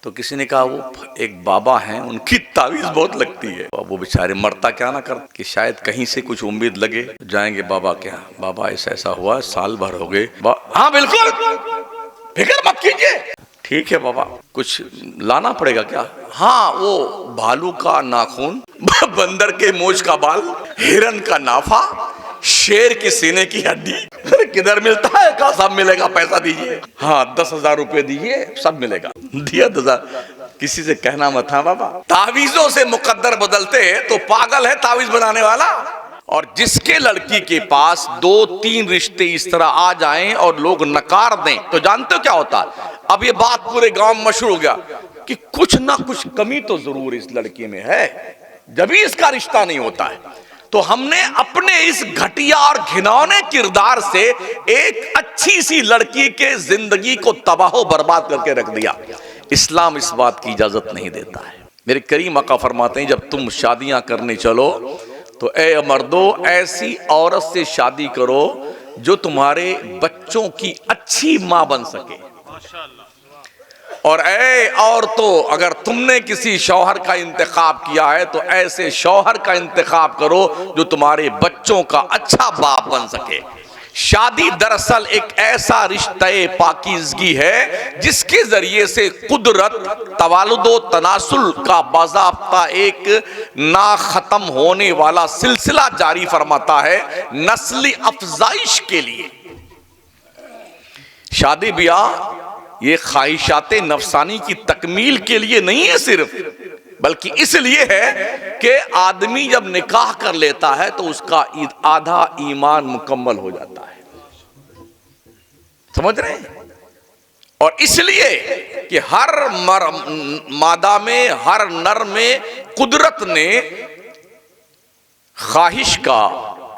तो किसी ने कहा वो एक बाबा हैं, उनकी तावीज बहुत लगती है। वो बेचारे मरता क्या ना कर कि शायद कहीं से कुछ उम्मीद लगे, जाएंगे बाबा के यहाँ। बाबा ऐसा ऐसा हुआ, साल भर हो गए। हाँ बिल्कुल, फिक्र मत कीजिए। ठीक है बाबा, कुछ लाना पड़ेगा क्या? हाँ, वो भालू का नाखून, बंदर के मूंछ का बाल, हिरन का नाफा, शेर की सीने की हड्डी। किधर मिलता है? कहा सब मिलेगा, पैसा दीजिए। हाँ 10,000 रुपए दीजिए, सब मिलेगा। दिया 10,000। किसी से कहना मत था बाबा। तावीजों से मुकद्दर बदलते तो पागल है तावीज बनाने वाला। और जिसके लड़की के पास 2-3 रिश्ते इस तरह आ जाएं और लोग नकार दें, तो जानते हो क्या होता है? अब ये बात पूरे गांव में मशहूर हो गया कि कुछ ना कुछ कमी तो जरूर इस लड़की में है, जब भी इसका रिश्ता नहीं होता है। तो हमने अपने इस घटिया और घिनौने किरदार से एक अच्छी सी लड़की के जिंदगी को तबाह बर्बाद करके रख दिया। इस्लाम इस बात की इजाजत नहीं देता है। मेरे करीम आका फरमाते हैं, जब तुम शादियां करने चलो तो ए मर्दो, ऐसी औरत से शादी करो जो तुम्हारे बच्चों की अच्छी मां बन सके। और ऐ औरतों, अगर तुमने किसी शौहर का इंतखाब किया है तो ऐसे शौहर का इंतखाब करो जो तुम्हारे बच्चों का अच्छा बाप बन सके। शादी दरअसल एक ऐसा रिश्ते पाकीज़गी है जिसके जरिए से कुदरत तवालुदो तनासुल का बाज़ाब्ता एक ना खत्म होने वाला सिलसिला जारी फरमाता है नस्ली अफजाइश के लिए। शादी ब्याह ये ख्वाहिशाते नफसानी की तकमील के लिए नहीं है सिर्फ, बल्कि इसलिए है कि आदमी जब निकाह कर लेता है तो उसका आधा ईमान मुकम्मल हो जाता है। समझ रहे हैं? और इसलिए कि हर मादा में, हर नर में कुदरत ने ख्वाहिश का,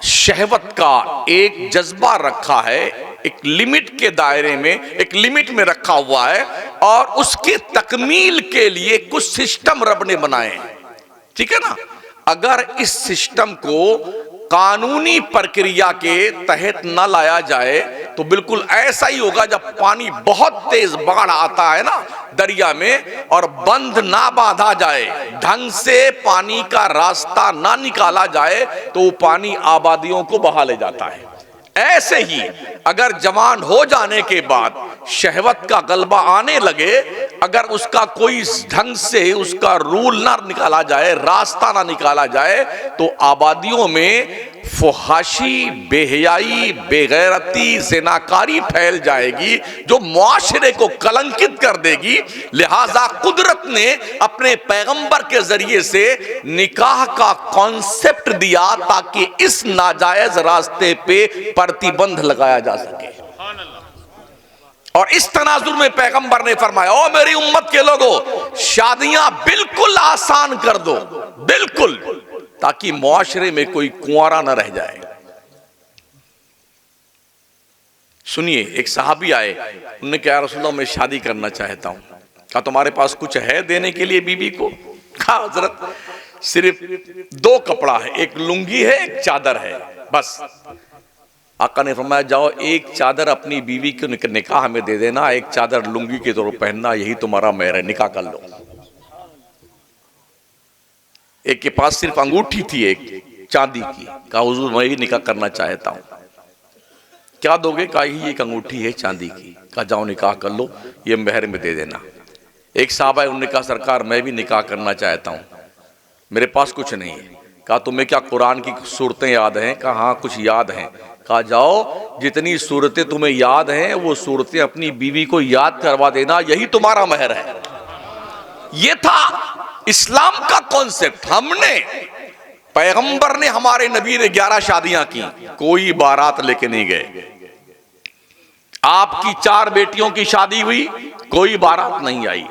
शहवत का एक जज्बा रखा है, एक लिमिट के दायरे में, एक लिमिट में रखा हुआ है। और उसके तकमील के लिए कुछ सिस्टम रब ने बनाए हैं, ठीक है ना। अगर इस सिस्टम को कानूनी प्रक्रिया के तहत न लाया जाए तो बिल्कुल ऐसा ही होगा जब पानी बहुत तेज बाढ़ आता है ना दरिया में, और बंद ना बांधा जाए, ढंग से पानी का रास्ता ना निकाला जाए तो वो पानी आबादियों को बहा ले जाता है। ऐसे ही अगर जवान हो जाने के बाद शहवत का गलबा आने लगे, अगर उसका कोई ढंग से उसका रूल ना निकाला जाए, रास्ता ना निकाला जाए, तो आबादियों में फुहाशी, बेहयाई, बेगैरती, ज़िनाकारी फैल जाएगी जो मुआशरे को कलंकित कर देगी। लिहाजा कुदरत ने अपने पैगंबर के जरिए से निकाह का कॉन्सेप्ट दिया ताकि इस नाजायज रास्ते पे प्रतिबंध लगाया जा सके। और इस तनाजुर में पैगंबर ने फरमाया, ओ मेरी उम्मत के लोगों, शादियां बिल्कुल आसान कर दो, बिल्कुल, ताकि मुआशरे में कोई कुंवारा न रह जाए। सुनिए, एक सहाबी आए, उन्होंने कहा रसूलल्लाह मैं शादी करना चाहता हूं। कहा तुम्हारे पास कुछ है देने के लिए बीवी को? कहा हजरत सिर्फ 2 कपड़ा है, एक लुंगी है, एक चादर है, बस। आका ने फरमाया जाओ एक चादर अपनी बीवी को निकाह में दे देना, एक चादर लुंगी के तौर पहनना, यही तुम्हारा मेहर है, निकाह कर लो। एक के पास सिर्फ अंगूठी थी, एक चांदी की। कहा हुजूर मैं ही निकाह करना चाहता हूं। क्या दोगे? कहा ही एक अंगूठी है चांदी की। कहा जाओ निकाह कर लो, ये मेहर में दे देना। एक साहब है, उन्होंने कहा सरकार मैं भी निकाह करना चाहता हूं, मेरे पास कुछ नहीं है। कहा तुम्हें क्या कुरान की सूरतें याद हैं? कहा हाँ कुछ याद हैं। कहा जाओ जितनी सूरतें तुम्हें याद हैं वो सूरतें अपनी बीवी को याद करवा देना, यही तुम्हारा मेहर है। ये था इस्लाम का कॉन्सेप्ट। हमने, पैगंबर ने, हमारे नबी ने 11 शादियां की, कोई बारात लेके नहीं गए। आपकी 4 बेटियों की शादी हुई, कोई बारात नहीं आई।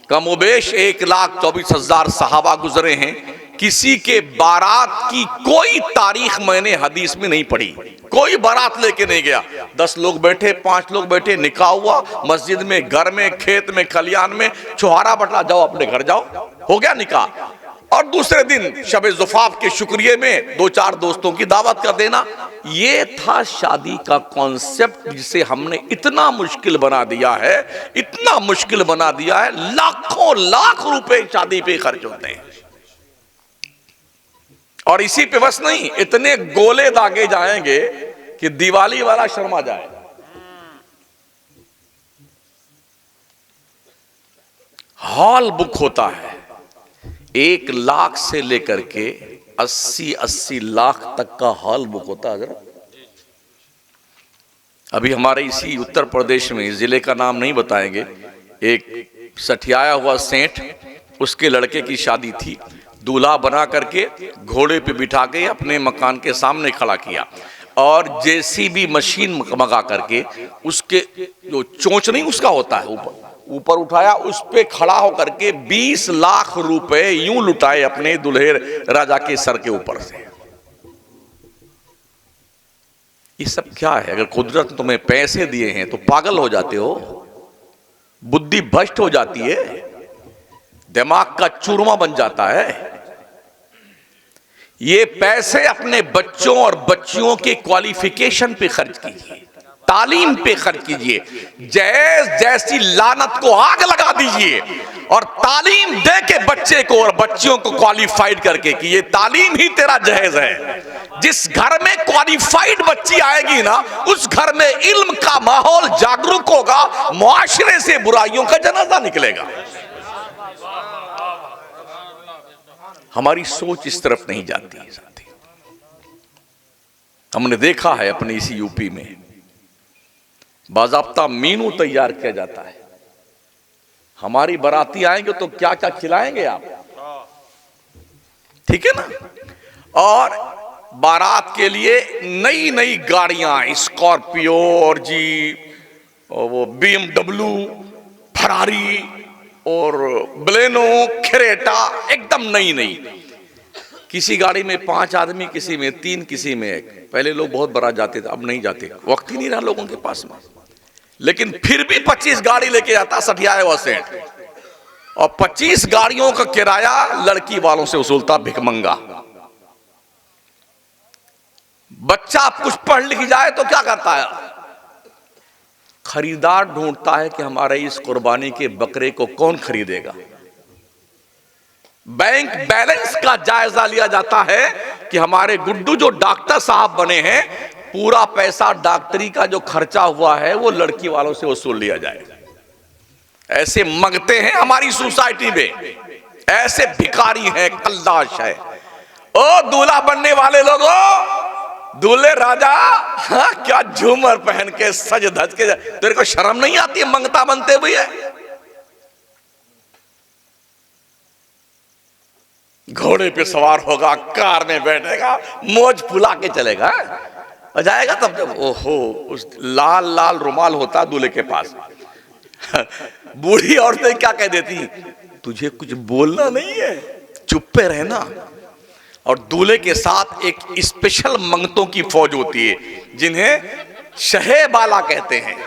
कमोबेश 1,24,000 सहाबा गुजरे हैं, किसी के बारात की कोई तारीख मैंने हदीस में नहीं पढ़ी। कोई बारात लेके नहीं गया। 10 लोग बैठे, 5 लोग बैठे, निकाह हुआ मस्जिद में, घर में, खेत में, खलियान में, छुहारा बटला, जाओ अपने घर जाओ, हो गया निकाह। और दूसरे दिन शब ज़ुफ़ाफ के शुक्रिये में 2-4 दोस्तों की दावत कर देना। ये था शादी का कॉन्सेप्ट, जिसे हमने इतना मुश्किल बना दिया है, इतना मुश्किल बना दिया है। लाखों लाख रुपए शादी पे खर्च होते हैं। और इसी पे बस नहीं, इतने गोले दागे जाएंगे कि दिवाली वाला शर्मा जाए। हॉल बुक होता है 1 लाख से लेकर के 80 लाख तक का हॉल बुक होता है। अभी हमारे इसी उत्तर प्रदेश में, जिले का नाम नहीं बताएंगे, एक सठियाया हुआ सेठ, उसके लड़के की शादी थी। दूल्हा बना करके घोड़े पे बिठा के अपने मकान के सामने खड़ा किया और जेसीबी मशीन मंगा करके उसके जो चोंच नहीं उसका होता है ऊपर उठाया, उस पे खड़ा होकर के 20 लाख रुपए यूं लुटाए अपने दुल्हे राजा के सर के ऊपर से। ये सब क्या है? अगर कुदरत ने तुम्हें पैसे दिए हैं तो पागल हो जाते हो, बुद्धि भ्रष्ट हो जाती है, दिमाग का चूरमा बन जाता है। ये पैसे अपने बच्चों और बच्चियों के क्वालिफिकेशन पे खर्च कीजिए, तालीम पे खर्च कीजिए, जैज जैसी लानत को आग लगा दीजिए और तालीम दे के बच्चे को और बच्चियों को क्वालिफाइड करके कि ये तालीम ही तेरा जहेज है। जिस घर में क्वालिफाइड बच्ची आएगी ना, उस घर में इल्म का माहौल जागरूक होगा, मुआशरे से बुराइयों का जनाजा निकलेगा। हमारी सोच इस तरफ नहीं जाती है साथी। हमने देखा है अपने इसी यूपी में बाज़ाब्ता मेनू तैयार किया जाता है। हमारी बाराती आएंगे तो क्या क्या खिलाएंगे आप, ठीक है ना। और बारात के लिए नई नई गाड़ियां, स्कॉर्पियो और जीप और वो BMW, फरारी और बलेनो, क्रेटा, एकदम नई नई। किसी गाड़ी में 5 आदमी, किसी में 3, किसी में 1। पहले लोग बहुत बारात जाते थे, अब नहीं जाते, वक्त ही नहीं रहा लोगों के पास में। लेकिन फिर भी 25 गाड़ी लेके जाता सठियाए हुआ सेठ, और 25 गाड़ियों का किराया लड़की वालों से वसूलता भिखमंगा। बच्चा कुछ पढ़ लिख जाए तो क्या करता है? खरीदार ढूंढता है कि हमारे इस कुर्बानी के बकरे को कौन खरीदेगा। बैंक बैलेंस का जायजा लिया जाता है कि हमारे गुड्डू जो डॉक्टर साहब बने हैं, पूरा पैसा डॉक्टरी का जो खर्चा हुआ है वो लड़की वालों से वसूल लिया जाए। ऐसे मंगते हैं हमारी सोसाइटी में, ऐसे भिखारी हैं, कल्लाश है। ओ दूल्हा बनने वाले लोगों, दूल्हे राजा, हाँ, क्या झूमर पहन के सज धज के, तेरे को शर्म नहीं आती है मंगता बनते हुए? घोड़े पे सवार होगा, कार में बैठेगा, मौज फुला के चलेगा, जाएगा तब जब ओहो उस लाल लाल रुमाल होता दूल्हे के पास। बूढ़ी औरतें क्या कह देती, तुझे कुछ बोलना नहीं है, चुप पे रहना। और दूल्हे के साथ एक स्पेशल मंगतों की फौज होती है, जिन्हें शहेबाला कहते हैं।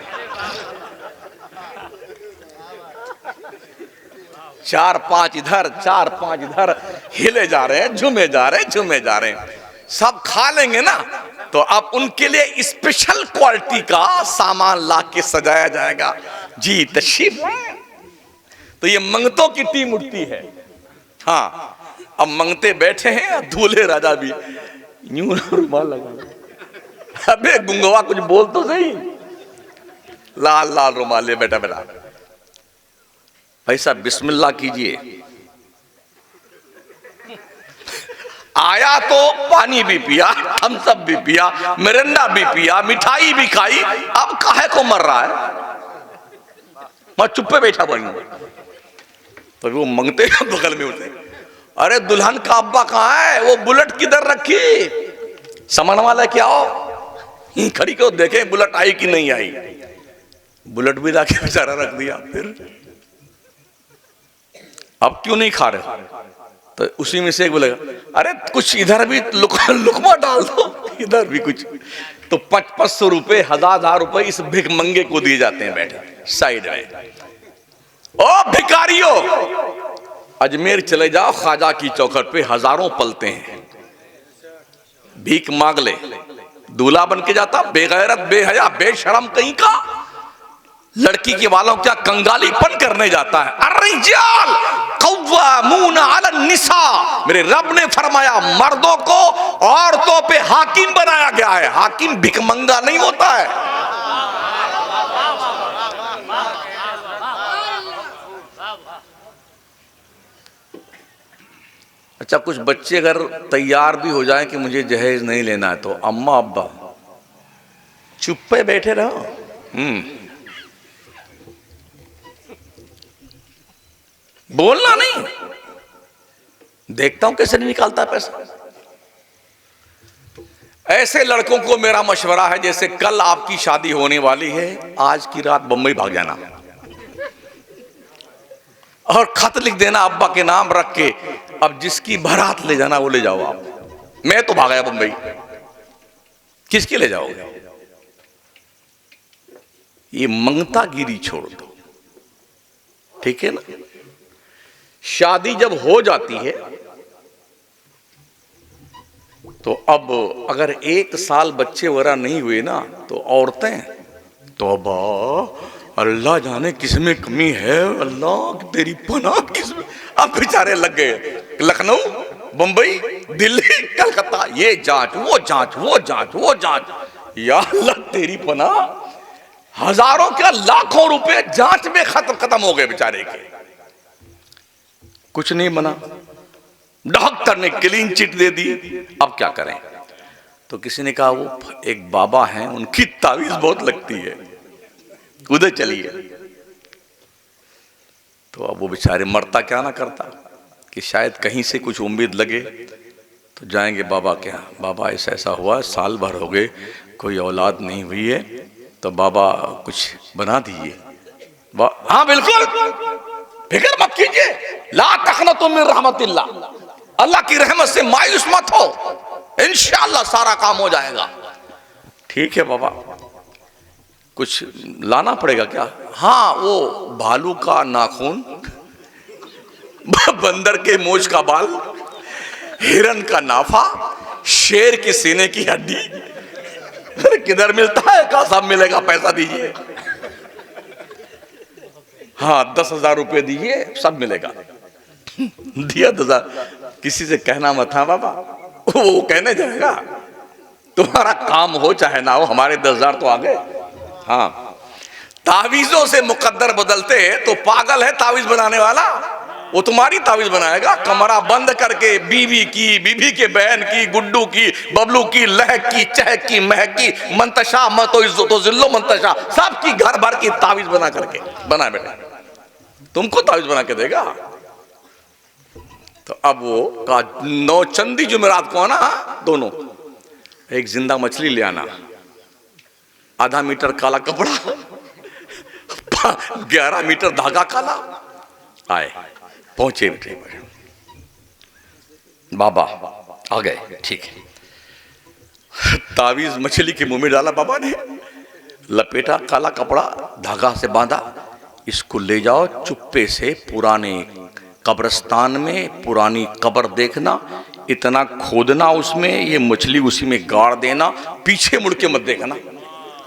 4-5 इधर, 4-5 इधर, हिले जा रहे हैं, झूमे जा रहे हैं, झूमे जा रहे हैं। सब खा लेंगे ना, तो अब उनके लिए स्पेशल क्वालिटी का सामान ला के सजाया जाएगा। जी तशरीफ। तो ये मंगतों की टीम उठती है। हाँ, अब मंगते बैठे हैं, दूल्हे राजा भी यूं रुमाल लगा। अबे गुंगवा कुछ बोल तो सही। लाल लाल रुमाल ले बैठा बैठा, भाई साहब बिस्मिल्लाह कीजिए। आया तो पानी भी पिया, थम्स अप भी पिया, मिरिंडा भी पिया, मिठाई भी खाई, अब काहे को मर रहा है? मैं चुप पे बैठा बनी। तो वो मंगते बगल में उठे, अरे दुल्हन का अब्बा कहाँ है? वो बुलेट किधर रखी? सामान वाला क्या हो? खड़ी को देखे बुलेट आई कि नहीं आई। बुलेट भी लाके बेचारा रख दिया। फिर अब क्यों नहीं खा रहे? तो उसी में से एक बोलेगा, अरे कुछ इधर भी लुकमा डाल दो, इधर भी कुछ। तो 500 रुपए, 1000 रुपए इस भिखमंगे को दिए जाते हैं बैठे साइड में। ओ भिखारियों, अजमेर चले जाओ, ख्वाजा की चौखट पे हजारों पलते हैं, भीख मांग ले, दूल्हा बन के जाता, बेगैरत बेहया बेशरम कहीं का, लड़की के वालों क्या कंगालीपन करने जाता है। अर्रिजाल कव्वामूना अलन निसा, मेरे रब ने फरमाया मर्दों को औरतों पे हाकिम बनाया गया है। हाकिम भिखमंगा नहीं होता है। अच्छा, कुछ बच्चे अगर तैयार भी हो जाए कि मुझे जहेज नहीं लेना है, तो अम्मा अब्बा चुप पे बैठे रहो। बोलना नहीं, देखता हूं कैसे नहीं निकालता पैसा। ऐसे लड़कों को मेरा मशवरा है, जैसे कल आपकी शादी होने वाली है, आज की रात बंबई भाग जाना और खत लिख देना अब्बा के नाम रख के, अब जिसकी बारात ले जाना वो ले जाओ आप। मैं तो भाग गया बंबई, किसके ले जाओगे? ये मंगतागिरी छोड़ दो, ठीक है ना। शादी जब हो जाती है तो अब अगर 1 साल बच्चे वगैरह नहीं हुए ना, तो औरतें तो अल्लाह जाने किसमें कमी है, अल्लाह तेरी पनाह किसमें। अब बेचारे लग गए लखनऊ, बंबई, दिल्ली, कलकत्ता, ये जांच वो जांच वो जांच वो जांच। या अल्लाह तेरी पनाह, हजारों क्या लाखों रुपए जांच में खत्म हो गए बेचारे के। कुछ नहीं बना, डॉक्टर ने क्लीन चिट दे दी, अब क्या करें? तो किसी ने कहा वो एक बाबा हैं, उनकी तावीज बहुत लगती है, उधर चलिए। तो अब वो बेचारे मरता क्या ना करता कि शायद कहीं से कुछ उम्मीद लगे, तो जाएंगे बाबा के यहाँ। बाबा ऐसा ऐसा हुआ, साल भर हो गए कोई औलाद नहीं हुई है, तो बाबा कुछ बना दीजिए। हाँ बिल्कुल, फिक्र मत कीजिए, ला तक़नतु मिन रहमतिल्लाह, अल्लाह की रहमत से मायूस मत हो, इंशाअल्लाह सारा काम हो जाएगा। ठीक है बाबा, कुछ लाना पड़ेगा क्या? हाँ, वो भालू का नाखून, बंदर के मूंछ का बाल, हिरन का नाफा, शेर के सीने की हड्डी। किधर मिलता है? कहा सब मिलेगा, पैसा दीजिए। हाँ 10,000 रुपये दीजिए, सब मिलेगा। दिया 10,000। किसी से कहना मत, हाँ बाबा, वो कहने जाएगा तुम्हारा काम हो चाहे ना हो, हमारे 10,000 तो आ गए। हाँ, तावीजों से मुकद्दर बदलते तो पागल है तावीज बनाने वाला, वो तुम्हारी तावीज बनाएगा। कमरा बंद करके बीवी की, बीवी के बहन की, गुड्डू की, बबलू की, लहक की, चहक की, महक की, मंतशा तो जिल्लो मंतशा, सबकी घर भर की तावीज बना करके बना बेटा, तुमको तावीज बना के देगा। तो अब वो का 9 चंदी जुमेरात को आना, दोनों, एक जिंदा मछली ले आना, आधा मीटर काला कपड़ा, 11 मीटर धागा काला। आए, पहुंचे बेटे, बाबा आ गए, ठीक है। तावीज मछली के मुंह में डाला बाबा ने, लपेटा, काला कपड़ा धागा से बांधा, इसको ले जाओ चुप्पे से पुराने कब्रिस्तान में, पुरानी कब्र देखना, इतना खोदना उसमें, ये मछली उसी में गाड़ देना, पीछे मुड़ के मत देखना,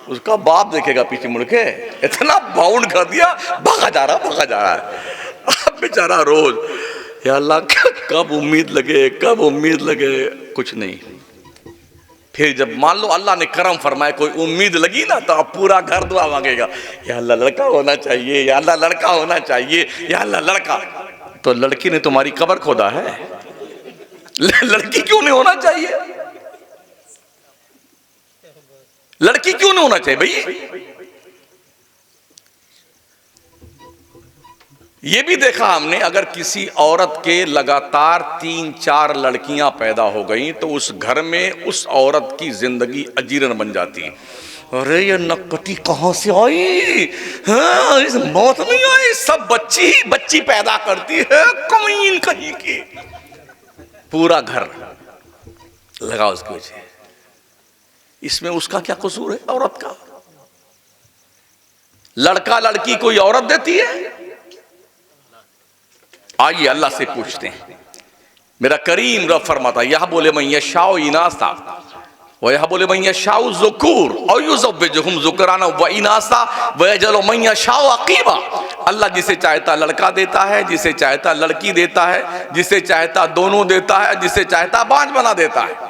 उसका बाप देखेगा पीछे मुड़ के। इतना बाउंड कर दिया, भागा जा रहा है। अब बेचारा रोज, या अल्लाह कब उम्मीद लगे, कब उम्मीद लगे, कुछ नहीं। फिर जब मान लो अल्लाह ने करम फरमाए, कोई उम्मीद लगी ना, तो अब पूरा घर दुआ मांगेगा, या अल्लाह लड़का होना चाहिए, या अल्लाह लड़का होना चाहिए, या अल्लाह लड़का। तो लड़की ने तुम्हारी कब्र खोदा है, लड़की क्यों नहीं होना चाहिए? लड़की क्यों नहीं होना चाहिए भाई? ये भी देखा हमने, अगर किसी औरत के लगातार 3-4 लड़कियां पैदा हो गई, तो उस घर में उस औरत की जिंदगी अजीरन बन जाती। अरे ये नक्कती कहां से आई, हाँ, इस मौत नहीं आई, सब बच्ची ही बच्ची पैदा करती है, कमीन कहीं की। पूरा घर लगा उसके पीछे। इसमें उसका क्या कसूर है औरत का? लड़का लड़की कोई औरत देती है? आइए अल्लाह से पूछते हैं। मेरा करीम रब फरमाता, यह बोले मैं यशाओ इनासा व यह बोले मैं यशाओ ज़ुकूर और युज़व्विजुहुम ज़ुकराना व इनासा व यजअलु मैं यशाओ अक़ीमा। अल्लाह जिसे चाहता लड़का देता है, जिसे चाहता लड़की देता है, जिसे चाहता दोनों देता है, जिसे चाहता बांझ बना देता है।